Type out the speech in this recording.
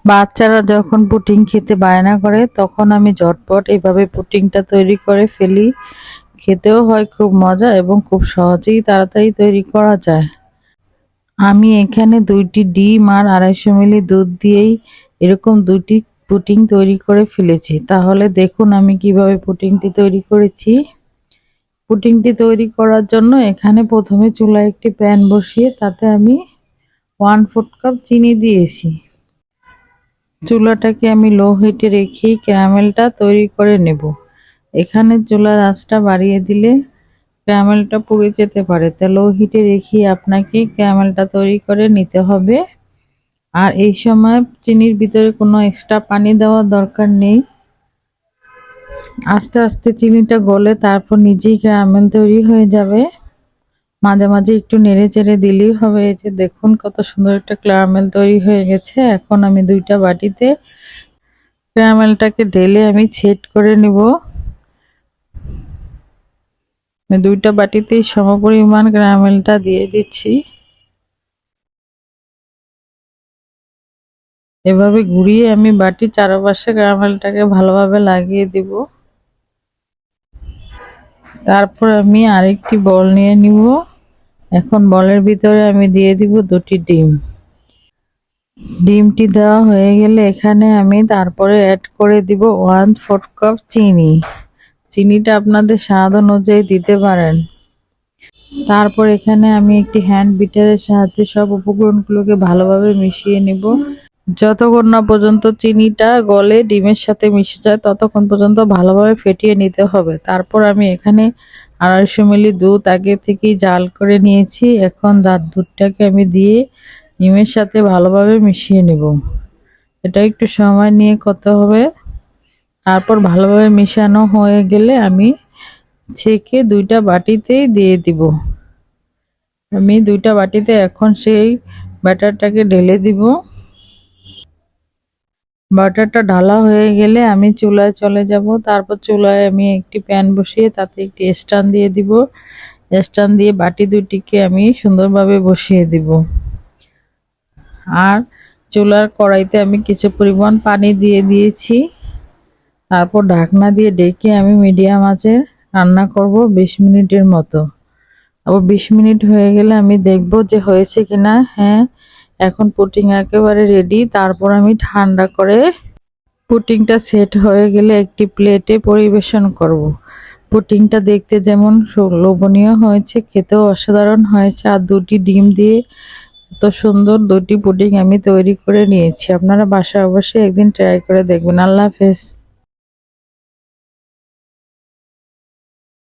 বাচ্চারা যখন পুডিং খেতে বায়না করে তখন আমি ঝটপট এভাবে পুডিংটা তৈরি করে ফেলি। খেতেও হয় খুব মজা এবং খুব সহজেই তাড়াতাড়ি তৈরি করা যায়। আমি এখানে 2টি ডিম আর 250 মিলি দুধ দিয়েই এরকম 2টি পুডিং তৈরি করে ফেলেছি। তাহলে দেখুন আমি কিভাবে পুডিংটি তৈরি করেছি। পুডিংটি তৈরি করার জন্য এখানে প্রথমে চুলায় একটি প্যান বসিয়ে তাতে আমি 1/4 কাপ চিনি দিয়েছি। চুলাটাকে আমি লো হিটে রেখেই ক্যারামেলটা তৈরি করে নেব। এখানে চুলার আঁচটা বাড়িয়ে দিলে ক্যারামেলটা পুড়ে যেতে পারে, তাই লো হিটে রেখেই আপনাকে ক্যারামেলটা তৈরি করে নিতে হবে। আর এই সময় চিনির ভিতরে কোনো এক্সট্রা পানি দেওয়ার দরকার নেই। আস্তে আস্তে চিনিটা গলে তারপর নিজেই ক্যারামেল তৈরি হয়ে যাবে। মাঝে মাঝে একটু নেড়ে চেড়ে দিলেই হবে। এই যে দেখুন কত সুন্দর একটা ক্যারামেল তৈরি হয়ে গেছে। এখন আমি 2টা বাটিতে ক্যারামেলটাকে ঢেলে আমি সেট করে নিব। 2টা বাটিতেই সমপরিমাণ ক্যারামেলটা দিয়ে দিচ্ছি। এভাবে ঘুরিয়ে আমি বাটির চারপাশে ক্যারামেলটাকে ভালোভাবে লাগিয়ে দিব। তারপর আমি আরেকটি বল নিয়ে নিব। এখন বলের ভিতরে আমি দিয়ে দিব 2টি ডিম। ডিমটি দেওয়া হয়ে গেলে এখানে আমি তারপরে অ্যাড করে দিব 1/4 কাপ চিনি। চিনিটা আপনাদের স্বাদ অনুযায়ী দিতে পারেন। তারপর এখানে আমি একটি হ্যান্ড বিটারের সাহায্যে সব উপকরণগুলোকে ভালোভাবে মিশিয়ে নিব। যতক্ষণ না পর্যন্ত চিনিটা গলে ডিমের সাথে মিশে যায় ততক্ষণ পর্যন্ত ভালোভাবে ফেটিয়ে নিতে হবে। তারপর আমি এখানে 250 মিলি দুধ আগে থেকেই জাল করে নিয়েছি। এখন দুধটাকে আমি দিয়ে ডিমের সাথে ভালোভাবে মিশিয়ে নেব। এটা একটু সময় নিয়ে করতে হবে। তারপর ভালোভাবে মিশানো হয়ে গেলে আমি ছেঁকে 2টা বাটিতেই দিয়ে দিব। আমি 2টা বাটিতে এখন সেই ব্যাটারটাকে ঢেলে দিব। বাটারটা ঢালা হয়ে গেলে আমি চুলায় চলে যাব। তারপর চুলায় আমি একটি প্যান বসিয়ে তাতে একটি স্ট্যান্ড দিয়ে দিব। স্ট্যান্ড দিয়ে বাটি দুটিকে আমি সুন্দরভাবে বসিয়ে দিব। আর চুলার কড়াইতে আমি কিছু পরিমাণ পানি দিয়ে দিয়েছি। তারপর ঢাকনা দিয়ে ঢেকে আমি মিডিয়াম আঁচে রান্না করব 20 মিনিটের মতো। আবার 20 মিনিট হয়ে গেলে আমি দেখব যে হয়েছে কিনা। হ্যাঁ, এখন পুডিং একেবারে রেডি। তারপর আমি ঠান্ডা করে পুডিংটা সেট হয়ে গেলে একটি প্লেটে পরিবেশন করব। পুডিংটা দেখতে যেমন লোভনীয় হয়েছে, খেতেও অসাধারণ হয়েছে। আর 2টি ডিম দিয়ে এত সুন্দর 2টি পুডিং আমি তৈরি করে নিয়েছি। আপনারা বাসায় অবশ্যই একদিন ট্রাই করে দেখবেন। আল্লাহ হাফেজ।